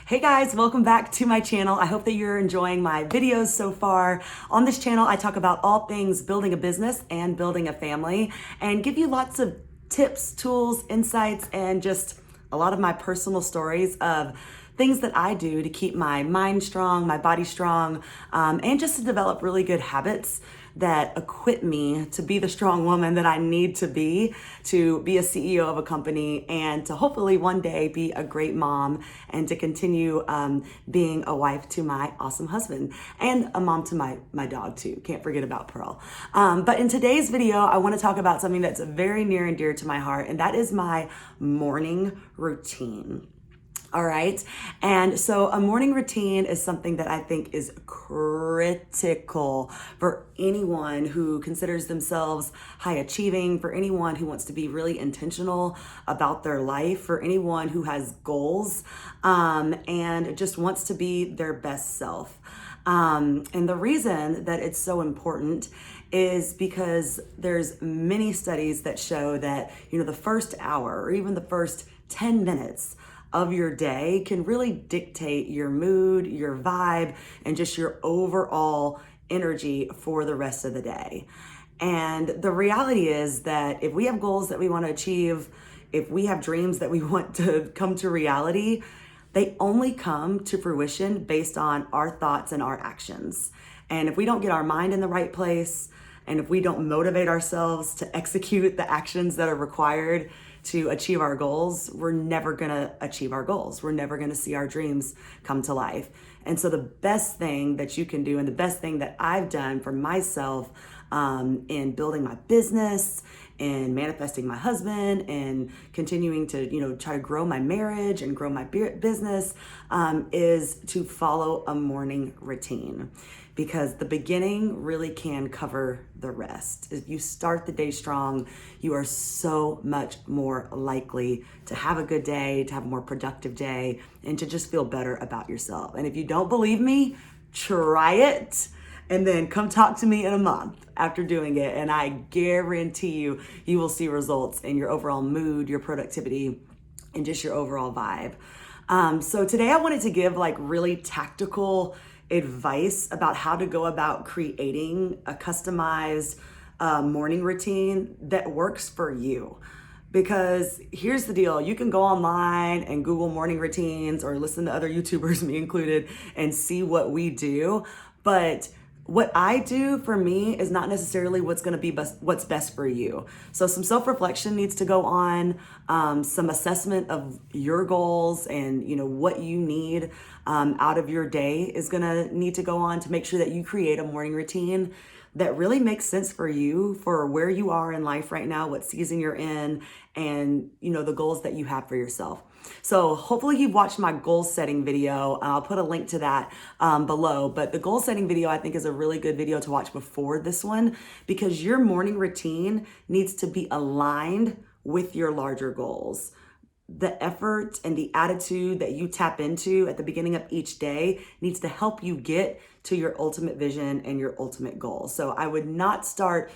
Hey guys, welcome back to my channel. I hope that you're enjoying my videos so far. On this channel, I talk about all things building a business and building a family and give you lots of tips, tools, insights, and just a lot of my personal stories of things that I do to keep my mind strong, my body strong, and just to develop really good habits that equip me to be the strong woman that I need to be a CEO of a company, and to hopefully one day be a great mom and to continue being a wife to my awesome husband and a mom to my dog too. Can't forget about Pearl. But in today's video, I want to talk about something that's very near and dear to my heart, and that is my morning routine. All right. And so a morning routine is something that I think is critical for anyone who considers themselves high achieving, for anyone who wants to be really intentional about their life, for anyone who has goals, and just wants to be their best self. And the reason that it's so important is because there's many studies that show that, the first hour or even the first 10 minutes of your day can really dictate your mood, your vibe, and just your overall energy for the rest of the day. And the reality is that if we have goals that we want to achieve, if we have dreams that we want to come to reality, they only come to fruition based on our thoughts and our actions. And if we don't get our mind in the right place, and if we don't motivate ourselves to execute the actions that are required to achieve our goals, we're never gonna achieve our goals. We're never gonna see our dreams come to life. And so the best thing that you can do, and the best thing that I've done for myself in building my business, and manifesting my husband, and continuing to try to grow my marriage and grow my business, is to follow a morning routine, because the beginning really can cover the rest. If you start the day strong, you are so much more likely to have a good day, to have a more productive day, and to just feel better about yourself. And if you don't believe me, try it. And then come talk to me in a month after doing it. And I guarantee you, you will see results in your overall mood, your productivity, and just your overall vibe. So today I wanted to give really tactical advice about how to go about creating a customized morning routine that works for you. Because here's the deal, you can go online and Google morning routines or listen to other YouTubers, me included, and see what we do. But what I do for me is not necessarily what's going to be what's best for you. So some self-reflection needs to go on, some assessment of your goals and what you need out of your day is going to need to go on to make sure that you create a morning routine that really makes sense for you, for where you are in life right now, what season you're in, and the goals that you have for yourself. So hopefully you've watched my goal setting video. I'll put a link to that below, but the goal setting video I think is a really good video to watch before this one, because your morning routine needs to be aligned with your larger goals. The effort and the attitude that you tap into at the beginning of each day needs to help you get to your ultimate vision and your ultimate goal. So I would not start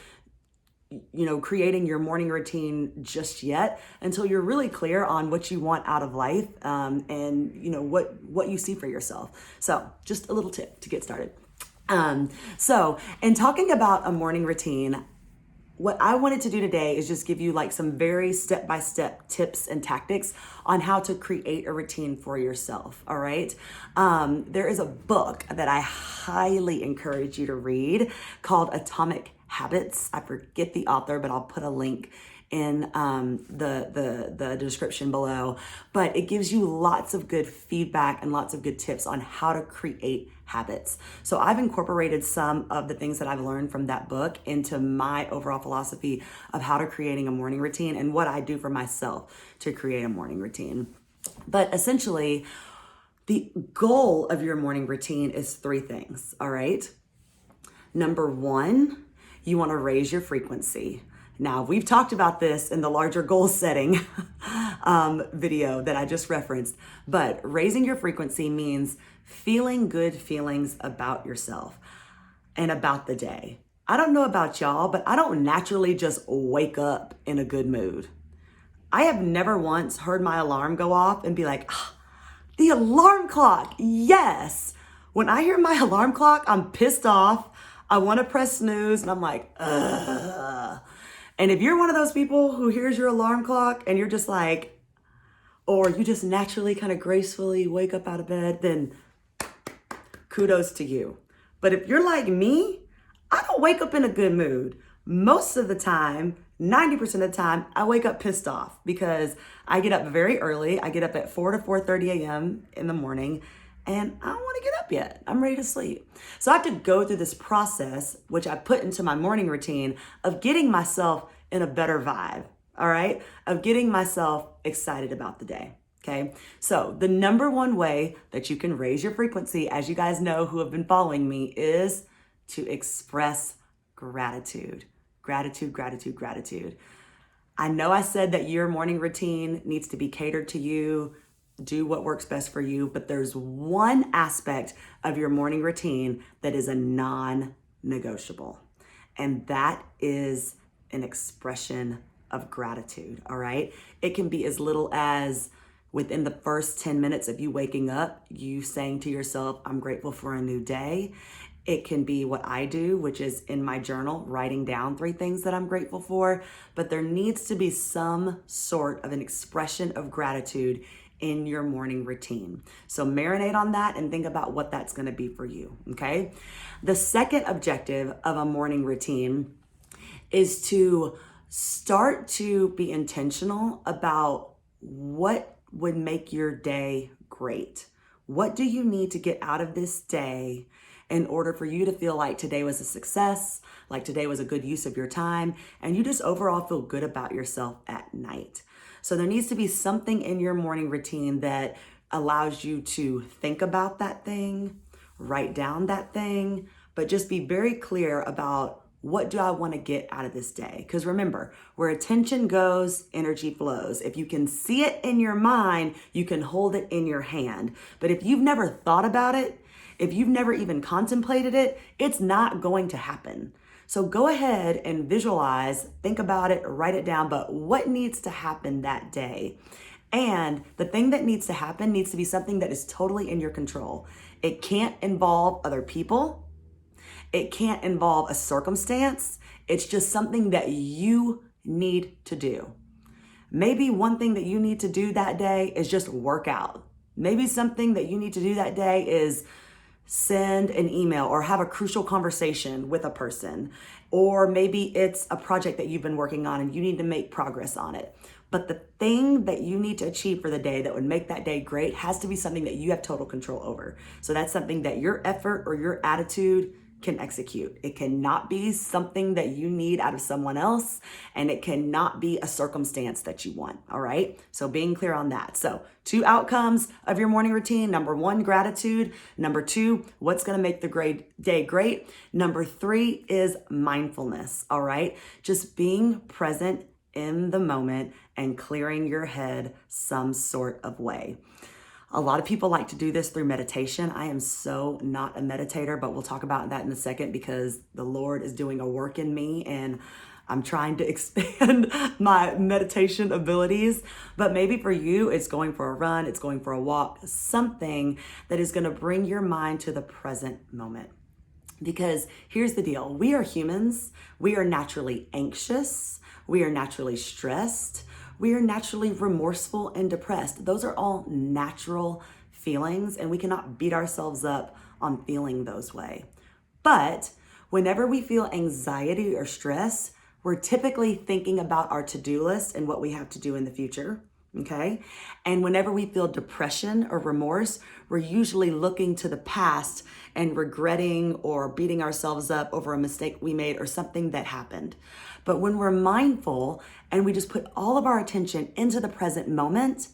creating your morning routine just yet until you're really clear on what you want out of life, and what you see for yourself. So just a little tip to get started. So in talking about a morning routine, what I wanted to do today is just give you some very step-by-step tips and tactics on how to create a routine for yourself, all right? There is a book that I highly encourage you to read called Atomic Habits. I forget the author, but I'll put a link in the description below. But it gives you lots of good feedback and lots of good tips on how to create habits. So I've incorporated some of the things that I've learned from that book into my overall philosophy of how to creating a morning routine and what I do for myself to create a morning routine. But essentially, the goal of your morning routine is 3 things, all right? Number 1, you want to raise your frequency. Now, we've talked about this in the larger goal setting video that I just referenced, but raising your frequency means feeling good feelings about yourself and about the day. I don't know about y'all, but I don't naturally just wake up in a good mood. I have never once heard my alarm go off and be like, The alarm clock, yes. When I hear my alarm clock, I'm pissed off. I want to press snooze and I'm like, ugh. And if you're one of those people who hears your alarm clock and you're just like, or you just naturally kind of gracefully wake up out of bed, then kudos to you. But if you're like me, I don't wake up in a good mood. Most of the time, 90% of the time, I wake up pissed off because I get up very early. I get up at 4 to 4:30 a.m. in the morning and I don't want to get up yet. I'm ready to sleep. So I have to go through this process, which I put into my morning routine, of getting myself in a better vibe, all right? Of getting myself excited about the day. Okay, so the number one way that you can raise your frequency, as you guys know who have been following me, is to express gratitude. Gratitude, gratitude, gratitude. I know I said that your morning routine needs to be catered to you, do what works best for you, but there's one aspect of your morning routine that is a non-negotiable, and that is an expression of gratitude, all right? It can be as little as within the first 10 minutes of you waking up, you saying to yourself, I'm grateful for a new day. It can be what I do, which is in my journal, writing down 3 things that I'm grateful for. But there needs to be some sort of an expression of gratitude in your morning routine. So marinate on that and think about what that's going to be for you, okay? The second objective of a morning routine is to start to be intentional about what would make your day great. What do you need to get out of this day in order for you to feel like today was a success, like today was a good use of your time, and you just overall feel good about yourself at night? So there needs to be something in your morning routine that allows you to think about that thing, write down that thing, but just be very clear about, what do I want to get out of this day? Because remember, where attention goes, energy flows. If you can see it in your mind, you can hold it in your hand. But if you've never thought about it, if you've never even contemplated it, it's not going to happen. So go ahead and visualize, think about it, write it down, but what needs to happen that day? And the thing that needs to happen needs to be something that is totally in your control. It can't involve other people. It can't involve a circumstance. It's just something that you need to do. Maybe one thing that you need to do that day is just work out. Maybe something that you need to do that day is send an email or have a crucial conversation with a person. Or maybe it's a project that you've been working on and you need to make progress on it. But the thing that you need to achieve for the day that would make that day great has to be something that you have total control over. So that's something that your effort or your attitude can execute. It cannot be something that you need out of someone else, and it cannot be a circumstance that you want, all right? So being clear on that. So 2 outcomes of your morning routine. Number 1, gratitude. Number 2, what's gonna make the day great. Number 3 is mindfulness, all right? Just being present in the moment and clearing your head some sort of way. A lot of people like to do this through meditation. I am so not a meditator, but we'll talk about that in a second because the Lord is doing a work in me and I'm trying to expand my meditation abilities. But maybe for you, it's going for a run, it's going for a walk, something that is going to bring your mind to the present moment. Because here's the deal. We are humans. We are naturally anxious. We are naturally stressed. We are naturally remorseful and depressed. Those are all natural feelings, and we cannot beat ourselves up on feeling those way. But whenever we feel anxiety or stress, we're typically thinking about our to-do list and what we have to do in the future, okay? And whenever we feel depression or remorse, we're usually looking to the past and regretting or beating ourselves up over a mistake we made or something that happened. But when we're mindful and we just put all of our attention into the present moment,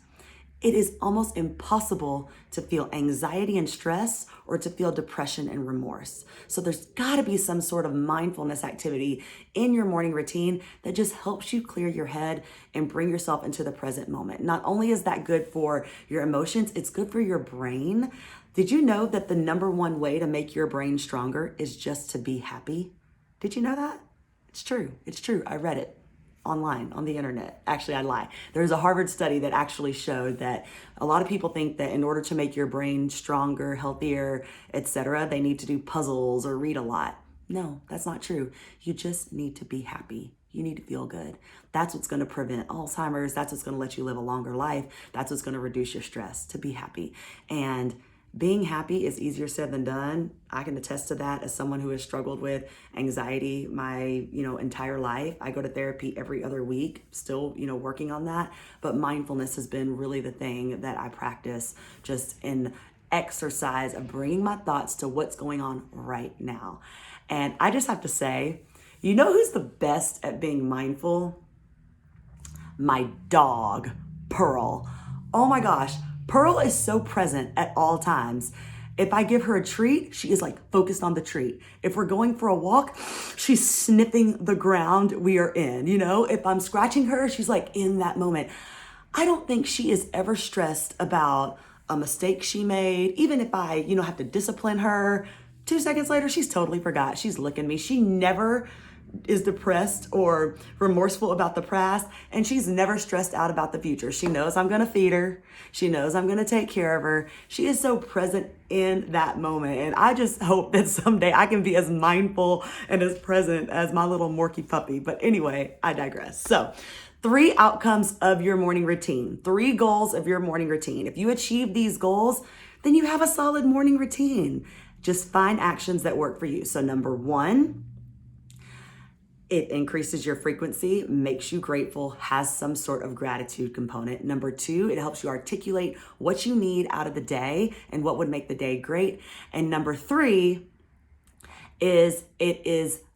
it is almost impossible to feel anxiety and stress or to feel depression and remorse. So there's gotta be some sort of mindfulness activity in your morning routine that just helps you clear your head and bring yourself into the present moment. Not only is that good for your emotions, it's good for your brain. Did you know that the number one way to make your brain stronger is just to be happy? Did you know that? It's true. It's true. I read it online on the internet. Actually, I lie. There's a Harvard study that actually showed that a lot of people think that in order to make your brain stronger, healthier, etc., they need to do puzzles or read a lot. No, that's not true. You just need to be happy. You need to feel good. That's what's going to prevent Alzheimer's. That's what's going to let you live a longer life. That's what's going to reduce your stress, to be happy. And being happy is easier said than done. I can attest to that as someone who has struggled with anxiety my, entire life. I go to therapy every other week, still, working on that. But mindfulness has been really the thing that I practice just in exercise of bringing my thoughts to what's going on right now. And I just have to say, you know who's the best at being mindful? My dog, Pearl. Oh my gosh, Pearl is so present at all times. If I give her a treat, she is like focused on the treat. If we're going for a walk, she's sniffing the ground we are in. If I'm scratching her, she's like in that moment. I don't think she is ever stressed about a mistake she made. Even if I, have to discipline her, 2 seconds later, she's totally forgot. She's licking me. She never is depressed or remorseful about the past, and she's never stressed out about the future. She knows I'm going to feed her. She knows I'm going to take care of her. She is so present in that moment, and I just hope that someday I can be as mindful and as present as my little Morky puppy. But anyway, I digress. So 3 outcomes of your morning routine, 3 goals of your morning routine. If you achieve these goals, then you have a solid morning routine. Just find actions that work for you. So number 1, it increases your frequency, makes you grateful, has some sort of gratitude component. Number 2, it helps you articulate what you need out of the day and what would make the day great. And number 3 is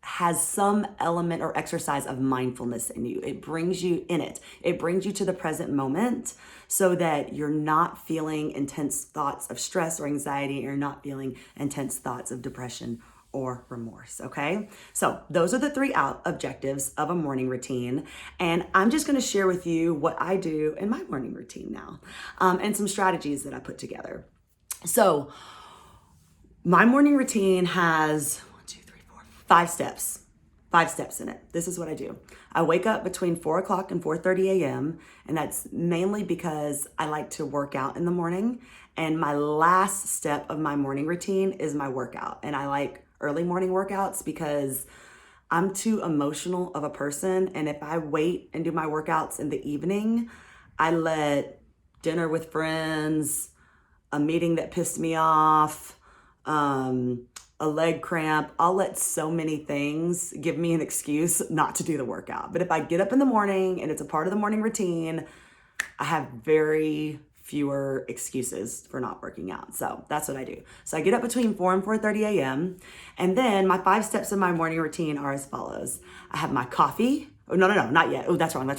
has some element or exercise of mindfulness in you. It brings you to the present moment so that you're not feeling intense thoughts of stress or anxiety. You're not feeling intense thoughts of depression or remorse, okay? So those are the 3 objectives of a morning routine. And I'm just gonna share with you what I do in my morning routine now, and some strategies that I put together. So my morning routine has 5 steps. 5 steps in it. This is what I do. I wake up between 4 o'clock and 4:30 a.m. And that's mainly because I like to work out in the morning. And my last step of my morning routine is my workout. And I like early morning workouts because I'm too emotional of a person. And if I wait and do my workouts in the evening, I let dinner with friends, a meeting that pissed me off, a leg cramp, I'll let so many things give me an excuse not to do the workout. But if I get up in the morning and it's a part of the morning routine, I have very fewer excuses for not working out. So that's what I do. So I get up between 4 and 4:30 a.m. And then my 5 steps in my morning routine are as follows. I have my coffee. Oh, no, not yet. Oh, that's wrong.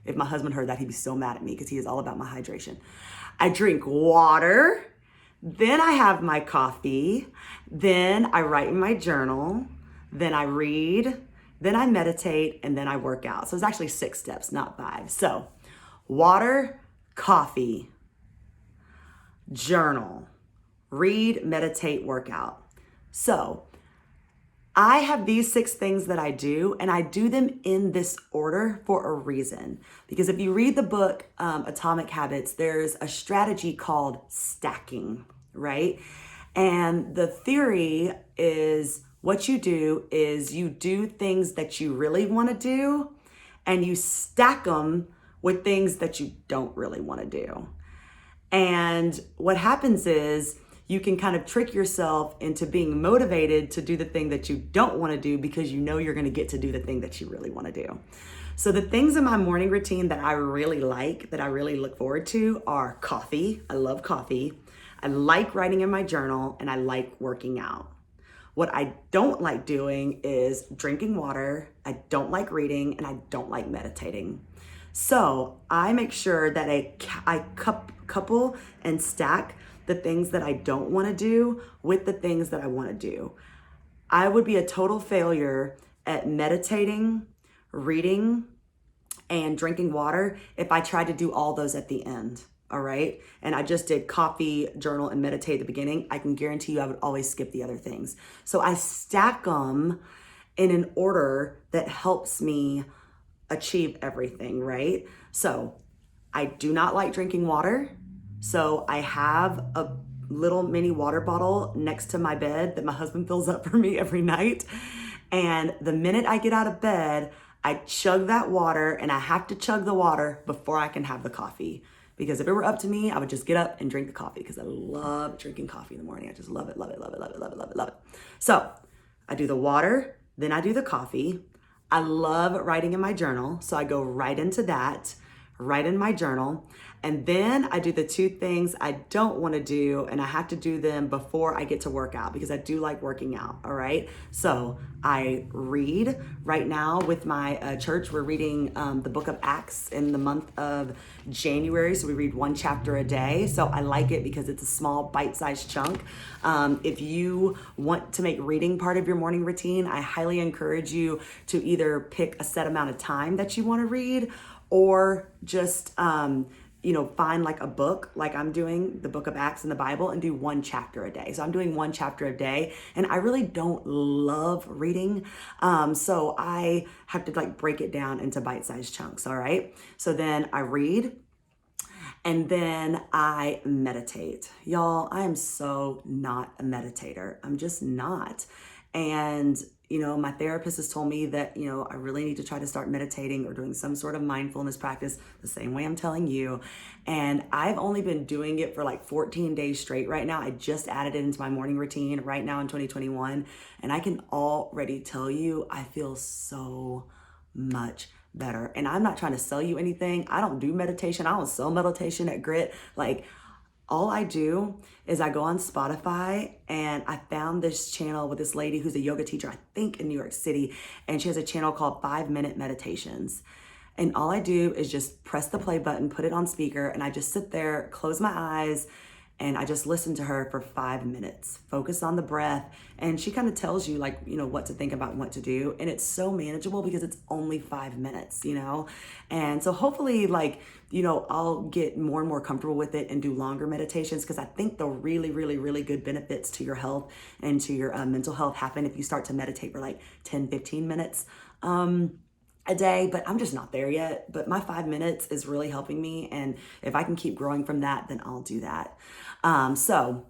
If my husband heard that, he'd be so mad at me because he is all about my hydration. I drink water. Then I have my coffee, then I write in my journal, then I read, then I meditate, and then I work out. So it's actually 6 steps, not 5. So water, coffee, journal, read, meditate, workout. So I have these 6 things that I do, and I do them in this order for a reason. Because if you read the book, Atomic Habits, there's a strategy called stacking, right? And the theory is what you do is you do things that you really want to do, and you stack them with things that you don't really want to do. And what happens is you can kind of trick yourself into being motivated to do the thing that you don't want to do because you know you're going to get to do the thing that you really want to do. So the things in my morning routine that I really like, that I really look forward to are coffee. I love coffee. I like writing in my journal, and I like working out. What I don't like doing is drinking water. I don't like reading, and I don't like meditating. So I make sure that I couple and stack the things that I don't want to do with the things that I want to do. I would be a total failure at meditating, reading, and drinking water if I tried to do all those at the end, all right? And I just did coffee, journal, and meditate at the beginning. I can guarantee you I would always skip the other things. So I stack them in an order that helps me achieve everything, right? So I do not like drinking water. So I have a little mini water bottle next to my bed that my husband fills up for me every night. And the minute I get out of bed, I chug that water, and I have to chug the water before I can have the coffee. Because if it were up to me, I would just get up and drink the coffee because I love drinking coffee in the morning. I just love it, love it, love it, love it, love it, love it, love it. So I do the water, then I do the coffee. I love writing in my journal. So I go right into that, write in my journal. And then I do the two things I don't want to do, and I have to do them before I get to work out because I do like working out, all right? So I read. Right now with my church, we're reading the book of Acts in the month of January. So we read one chapter a day. So I like it because it's a small bite-sized chunk. If you want to make reading part of your morning routine, I highly encourage you to either pick a set amount of time that you want to read, or just find like a book, like I'm doing the book of Acts in the Bible, and do one chapter a day. So I'm doing one chapter a day, and I really don't love reading. So I have to like break it down into bite-sized chunks. All right. So then I read, and then I meditate. Y'all, I am so not a meditator. I'm just not. And my therapist has told me that, I really need to try to start meditating or doing some sort of mindfulness practice the same way I'm telling you. And I've only been doing it for like 14 days straight right now. I just added it into my morning routine right now in 2021. And I can already tell you, I feel so much better. And I'm not trying to sell you anything. I don't do meditation. I don't sell meditation at Grit. Like, all I do is I go on Spotify, and I found this channel with this lady who's a yoga teacher, I think in New York City, and she has a channel called 5-Minute Meditations. And all I do is just press the play button, put it on speaker, and I just sit there, close my eyes, and I just listen to her for 5 minutes, focus on the breath. And she kind of tells you what to think about and what to do. And it's so manageable because it's only 5 minutes, And so hopefully I'll get more and more comfortable with it and do longer meditations, because I think the really, really, really good benefits to your health and to your mental health happen if you start to meditate for like 10, 15 minutes. A day, but I'm just not there yet. But my 5 minutes is really helping me. And if I can keep growing from that, then I'll do that. So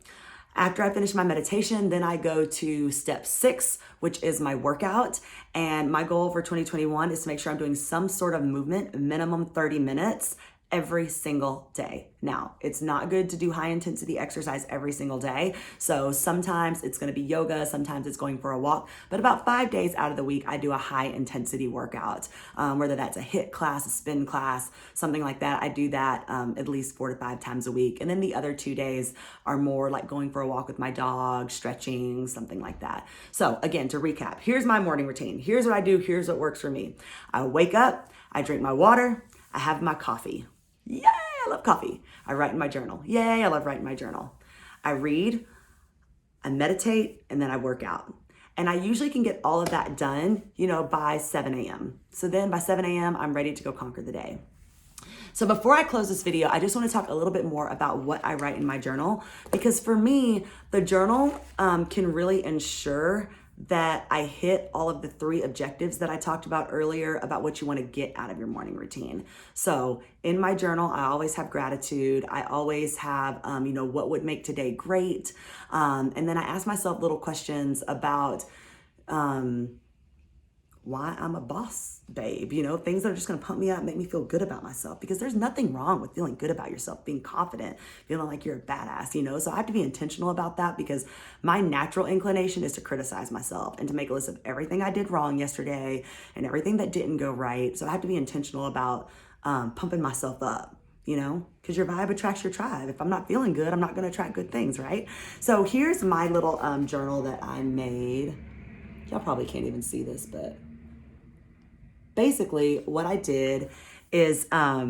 after I finish my meditation, then I go to step 6, which is my workout. And my goal for 2021 is to make sure I'm doing some sort of movement, minimum 30 minutes every single day. Now, it's not good to do high intensity exercise every single day. So sometimes it's going to be yoga, sometimes it's going for a walk, but about 5 days out of the week, I do a high intensity workout, whether that's a HIIT class, a spin class, something like that. I do that at least 4 to 5 times a week. And then the other 2 days are more like going for a walk with my dog, stretching, something like that. So again, to recap, here's my morning routine. Here's what I do. Here's what works for me. I wake up, I drink my water, I have my coffee. Yay, I love coffee. I write in my journal. Yay, I love writing my journal. I read, I meditate, and then I work out. And I usually can get all of that done, by 7 a.m. So then by 7 a.m., I'm ready to go conquer the day. So before I close this video, I just want to talk a little bit more about what I write in my journal, because for me, the journal can really ensure that I hit all of the 3 objectives that I talked about earlier about what you want to get out of your morning routine. So in my journal, I always have gratitude. I always have, what would make today great. And then I ask myself little questions about why I'm a boss babe, things that are just going to pump me up, make me feel good about myself, because there's nothing wrong with feeling good about yourself, being confident, feeling like you're a badass, so I have to be intentional about that, because my natural inclination is to criticize myself and to make a list of everything I did wrong yesterday and everything that didn't go right. So I have to be intentional about pumping myself up, because your vibe attracts your tribe. If I'm not feeling good, I'm not going to attract good things, right? So here's my little journal that I made. Y'all probably can't even see this, but basically what I did is I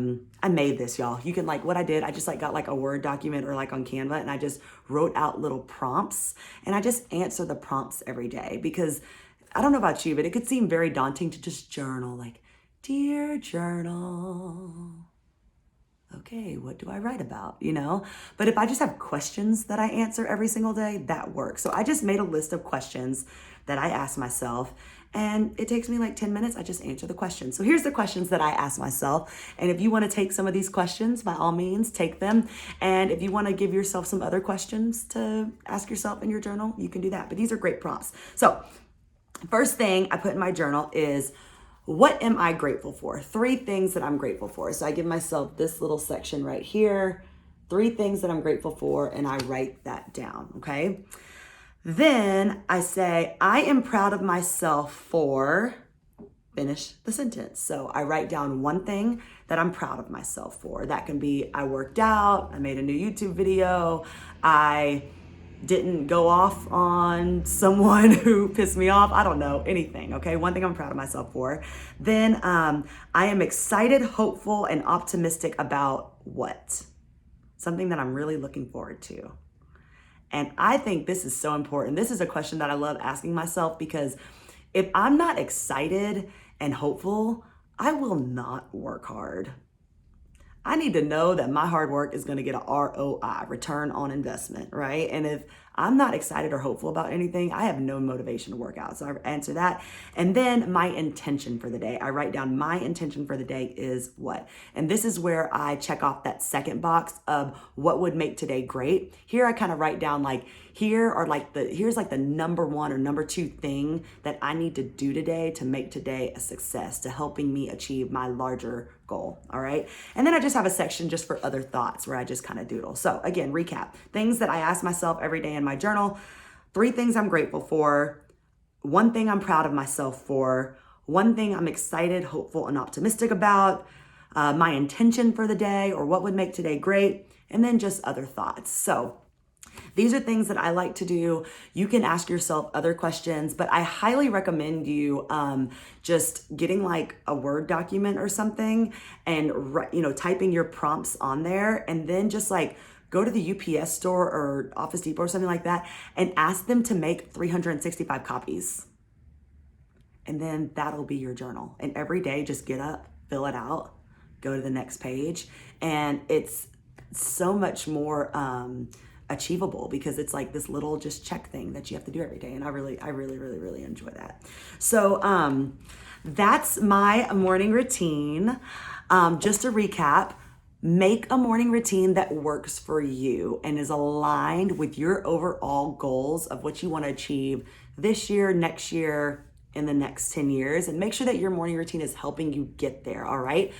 made this, y'all. You can what I did, I just got a Word document or on Canva, and I just wrote out little prompts, and I just answer the prompts every day, because I don't know about you, but it could seem very daunting to just journal, dear journal. Okay, what do I write about, But if I just have questions that I answer every single day, that works. So I just made a list of questions that I ask myself. And it takes me like 10 minutes. I just answer the questions. So here's the questions that I ask myself. And if you want to take some of these questions, by all means, take them. And if you want to give yourself some other questions to ask yourself in your journal, you can do that. But these are great prompts. So first thing I put in my journal is, what am I grateful for? 3 things that I'm grateful for. So I give myself this little section right here, 3 things that I'm grateful for, and I write that down, okay? Then I say, I am proud of myself for, finish the sentence. So I write down one thing that I'm proud of myself for. That can be, I worked out, I made a new YouTube video, I didn't go off on someone who pissed me off. I don't know, anything, okay? One thing I'm proud of myself for. Then I am excited, hopeful, and optimistic about what? Something that I'm really looking forward to. And I think this is so important. This is a question that I love asking myself, because if I'm not excited and hopeful, I will not work hard. I need to know that my hard work is going to get a ROI, return on investment, right? And if I'm not excited or hopeful about anything, I have no motivation to work out. So I answer that. And then my intention for the day. I write down my intention for the day is what? And this is where I check off that second box of what would make today great. Here I kind of write down like, here's like the number 1 or number 2 thing that I need to do today to make today a success, to helping me achieve my larger goal, all right? And then I just have a section just for other thoughts where I just kind of doodle. So again, recap, things that I ask myself every day in my journal, 3 things I'm grateful for, 1 thing I'm proud of myself for, 1 thing I'm excited, hopeful, and optimistic about, my intention for the day or what would make today great, and then just other thoughts. So these are things that I like to do. You can ask yourself other questions, but I highly recommend you just getting like a Word document or something and typing your prompts on there, and then just like go to the UPS store or Office Depot or something like that and ask them to make 365 copies. And then that'll be your journal. And every day, just get up, fill it out, go to the next page. And it's so much more achievable, because it's like this little just check thing that you have to do every day. And I really enjoy that. So that's my morning routine. Just to recap, make a morning routine that works for you and is aligned with your overall goals of what you want to achieve this year, next year, in the next 10 years. And make sure that your morning routine is helping you get there, all right?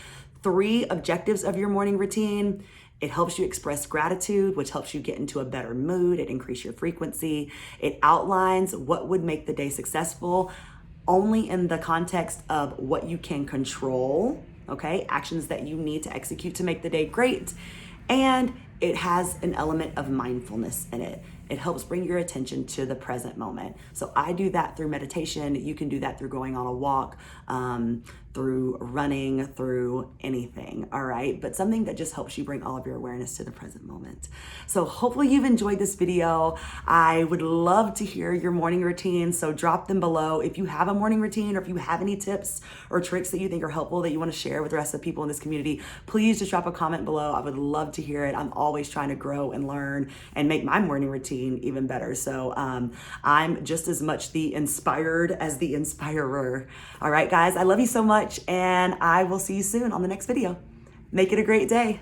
3 objectives of your morning routine. It helps you express gratitude, which helps you get into a better mood. It increases your frequency. It outlines what would make the day successful, only in the context of what you can control, okay? Actions that you need to execute to make the day great. And it has an element of mindfulness in it. It helps bring your attention to the present moment. So I do that through meditation. You can do that through going on a walk, through running, through anything, all right? But something that just helps you bring all of your awareness to the present moment. So hopefully you've enjoyed this video. I would love to hear your morning routine, so drop them below. If you have a morning routine, or if you have any tips or tricks that you think are helpful that you want to share with the rest of the people in this community, please just drop a comment below. I would love to hear it. I'm always trying to grow and learn and make my morning routine even better. So I'm just as much the inspired as the inspirer. All right, guys, I love you so much, and I will see you soon on the next video. Make it a great day.